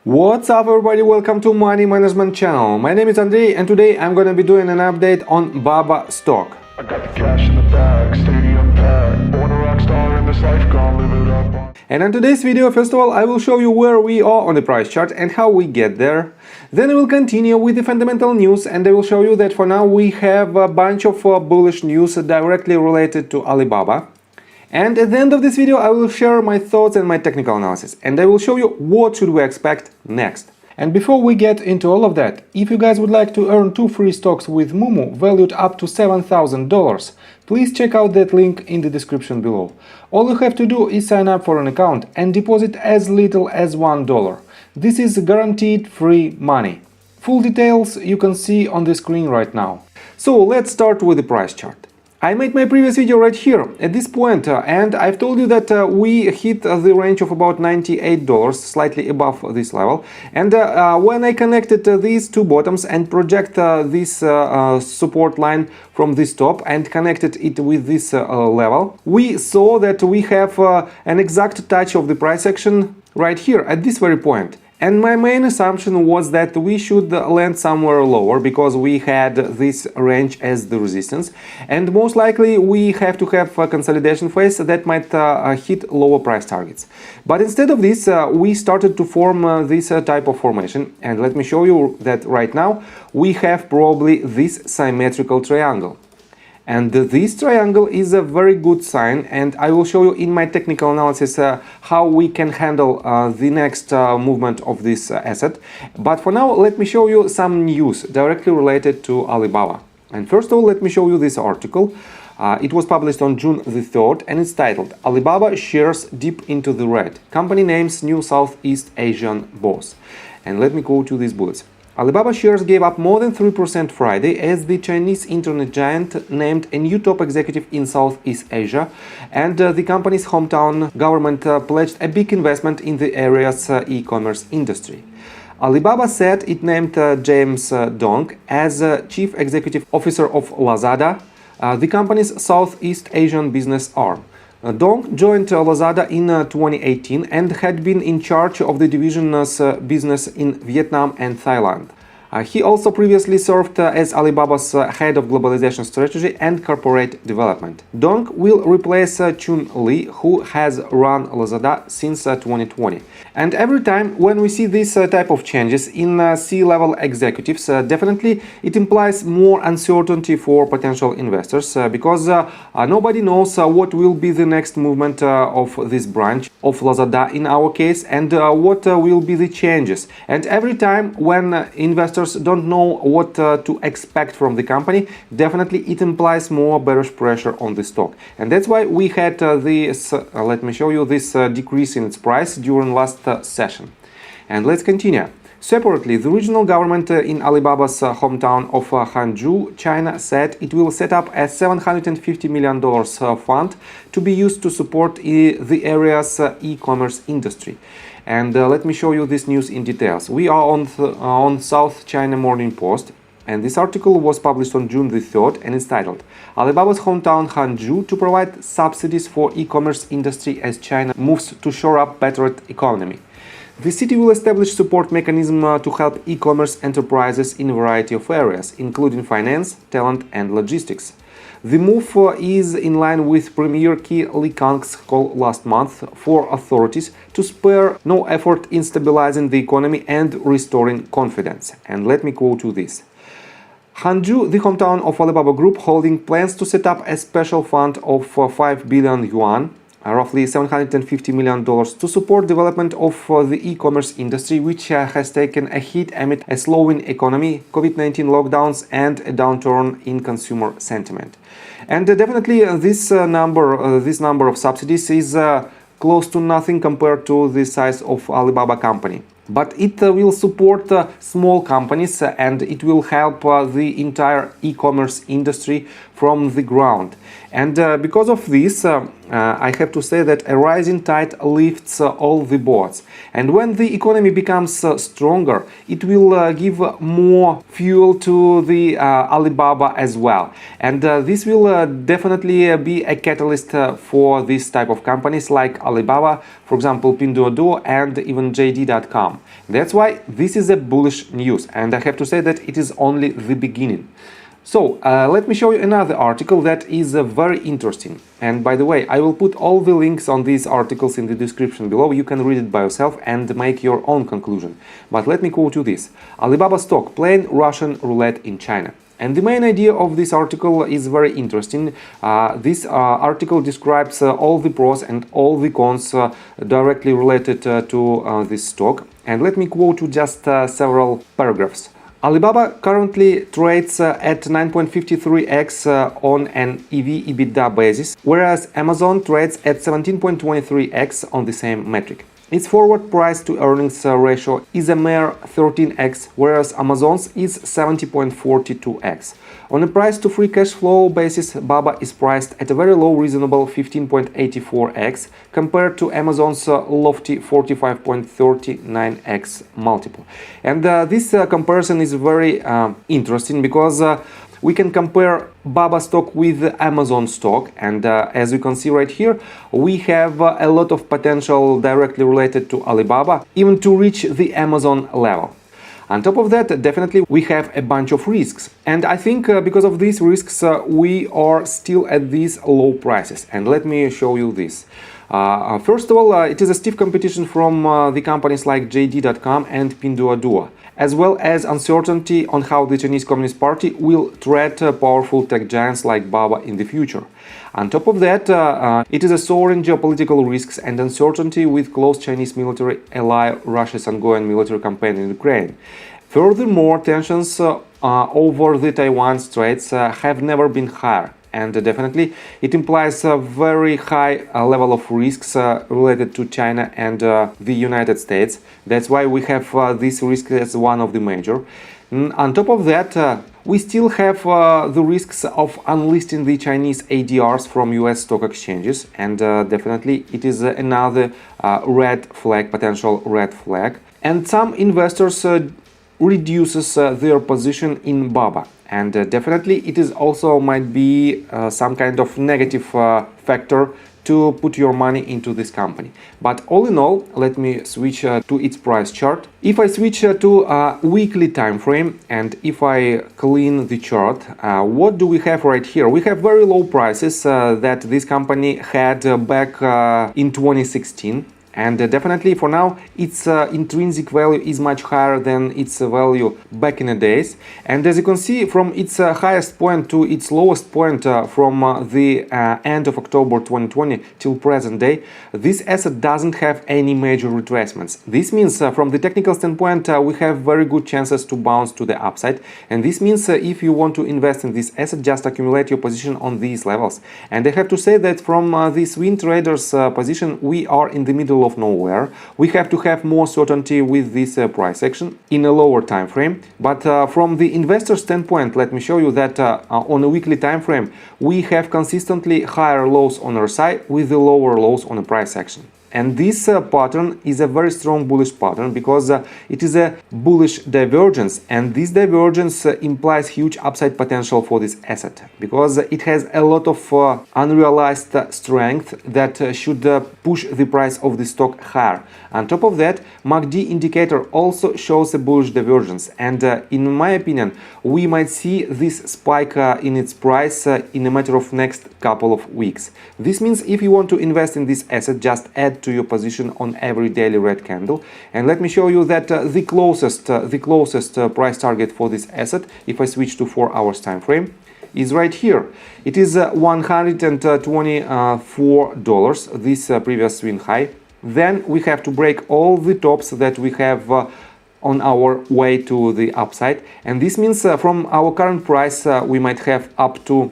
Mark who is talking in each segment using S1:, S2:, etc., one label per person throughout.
S1: What's up everybody, welcome to Money Management channel. My name is Andrei and today I'm gonna be doing an update on Baba stock.
S2: I got the cash in the bag, stadium packed, born a rock star in this life, gonna live it up.
S1: And in today's video, first of all, I will show you where we are on the price chart and how we get there. Then I will continue with the fundamental news and I will show you that for now we have a bunch of bullish news directly related to Alibaba. And at the end of this video, I will share my thoughts and my technical analysis, and I will show you what should we expect next. And before we get into all of that, if you guys would like to earn 2 free stocks with Moomoo valued up to $7,000, please check out that link in the description below. All you have to do is sign up for an account and deposit as little as $1. This is guaranteed free money. Full details you can see on the screen right now. So let's start with the price chart. I made my previous video right here at this point and I've told you that we hit the range of about $98, slightly above this level, and when I connected these two bottoms and project this support line from this top and connected it with this level, we saw that we have an exact touch of the price action right here at this very point. And my main assumption was that we should land somewhere lower because we had this range as the resistance, and most likely we have to have a consolidation phase that might hit lower price targets. But instead of this, we started to form this type of formation, and let me show you that right now we have probably this symmetrical triangle. And this triangle is a very good sign, and I will show you in my technical analysis how we can handle the next movement of this asset. But for now, let me show you some news directly related to Alibaba. And first of all, let me show you this article. It was published on June the 3rd and it's titled "Alibaba shares dip into the red. Company names new Southeast Asian boss." And let me go to these bullets. Alibaba shares gave up more than 3% Friday as the Chinese internet giant named a new top executive in Southeast Asia, and the company's hometown government pledged a big investment in the area's e-commerce industry. Alibaba said it named James Dong as Chief Executive Officer of Lazada, the company's Southeast Asian business arm. Dong joined Lazada in 2018 and had been in charge of the division's business in Vietnam and Thailand. He also previously served as Alibaba's head of globalization strategy and corporate development. Dong will replace Chun Li, who has run Lazada since 2020. And every time when we see this type of changes in C-level executives, definitely it implies more uncertainty for potential investors because nobody knows what will be the next movement of this branch of Lazada in our case, and what will be the changes. And every time when investors don't know what to expect from the company, definitely it implies more bearish pressure on the stock. And that's why we had this, let me show you this decrease in its price during last session. And let's continue. Separately, the regional government in Alibaba's hometown of Hangzhou, China, said it will set up a $750 million fund to be used to support the area's e-commerce industry. And let me show you this news in details. We are on South China Morning Post, and this article was published on June the 3rd and it's titled "Alibaba's hometown Hangzhou to provide subsidies for e-commerce industry as China moves to shore up battered economy." The city will establish support mechanism to help e-commerce enterprises in a variety of areas, including finance, talent and logistics. The move is in line with Premier Li Kang's call last month for authorities to spare no effort in stabilizing the economy and restoring confidence. And let me quote you this. Hangzhou, the hometown of Alibaba Group Holding, plans to set up a special fund of 5 billion yuan, roughly $750 million, to support development of the e-commerce industry, which has taken a hit amid a slowing economy, COVID-19 lockdowns and a downturn in consumer sentiment. And definitely this number of subsidies is close to nothing compared to the size of Alibaba company. But it will support small companies and it will help the entire e-commerce industry from the ground. And because of this, I have to say that a rising tide lifts all the boats. And when the economy becomes stronger, it will give more fuel to the Alibaba as well. And this will definitely be a catalyst for this type of companies like Alibaba, for example, Pinduoduo and even JD.com. That's why this is a bullish news, and I have to say that it is only the beginning. So let me show you another article that is very interesting. And by the way, I will put all the links on these articles in the description below. You can read it by yourself and make your own conclusion. But let me quote you this: Alibaba stock playing Russian roulette in China. And the main idea of this article is very interesting. This article describes all the pros and all the cons directly related to this stock. And let me quote you just several paragraphs. Alibaba currently trades at 9.53x on an EV/EBITDA basis, whereas Amazon trades at 17.23x on the same metric. Its forward price to earnings ratio is a mere 13x, whereas Amazon's is 70.42x. On a price to free cash flow basis, BABA is priced at a very low reasonable 15.84x compared to Amazon's lofty 45.39x multiple. And this comparison is very interesting because we can compare BABA stock with Amazon stock, and as you can see right here, we have a lot of potential directly related to Alibaba, even to reach the Amazon level. On top of that, definitely we have a bunch of risks, and I think because of these risks we are still at these low prices. And let me show you this. First of all, it is a stiff competition from the companies like JD.com and Pinduoduo, as well as uncertainty on how the Chinese Communist Party will treat powerful tech giants like BABA in the future. On top of that, it is a soaring geopolitical risks and uncertainty with close Chinese military ally Russia's ongoing military campaign in Ukraine. Furthermore, tensions over the Taiwan Straits have never been higher. And definitely it implies a very high level of risks related to China and the United States. That's why we have this risk as one of the major. On top of that, we still have the risks of unlisting the Chinese ADRs from US stock exchanges, and definitely it is another red flag, potential red flag. And some investors reduces their position in BABA. And definitely it is also might be some kind of negative factor to put your money into this company. But all in all, let me switch to its price chart. If I switch to a weekly time frame and if I clean the chart, what do we have right here? We have very low prices that this company had back in 2016. And definitely for now, its intrinsic value is much higher than its value back in the days. And as you can see, from its highest point to its lowest point from the end of October 2020 till present day, this asset doesn't have any major retracements. This means from the technical standpoint, we have very good chances to bounce to the upside. And this means if you want to invest in this asset, just accumulate your position on these levels. And I have to say that from the swing traders position, we are in the middle of nowhere. We have to have more certainty with this price action in a lower time frame. But from the investor standpoint, let me show you that on a weekly time frame, we have consistently higher lows on our side with the lower lows on the price action. And this pattern is a very strong bullish pattern because it is a bullish divergence, and this divergence implies huge upside potential for this asset because it has a lot of unrealized strength that should push the price of the stock higher. On top of that, MACD indicator also shows a bullish divergence, and in my opinion, we might see this spike in its price in a matter of next couple of weeks. This means if you want to invest in this asset, just add to your position on every daily red candle. And let me show you that the closest price target for this asset, if I switch to 4 hours time frame, is right here. It is $124, this previous swing high. Then we have to break all the tops that we have on our way to the upside, and this means from our current price we might have up to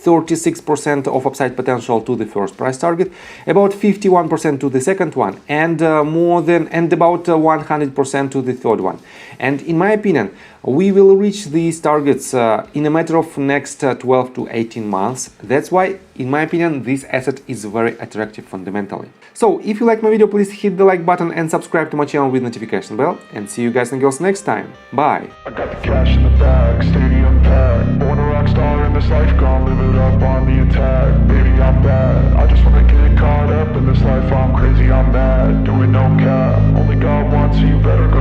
S1: 36% of upside potential to the first price target, about 51% to the second one, and about 100% to the third one. And in my opinion, we will reach these targets in a matter of next 12 to 18 months. That's why, in my opinion, this asset is very attractive fundamentally. So if you like my video, please hit the like button and subscribe to my channel with notification bell, and see you guys and girls next time. Bye.
S2: I got the cash in the bag, stadium packed. Born a rock star in this life, gonna live it up on the attack. Baby, I'm bad. I just wanna get caught up in this life. I'm crazy, I'm mad. Doing no cap. Only God wants, so you better go.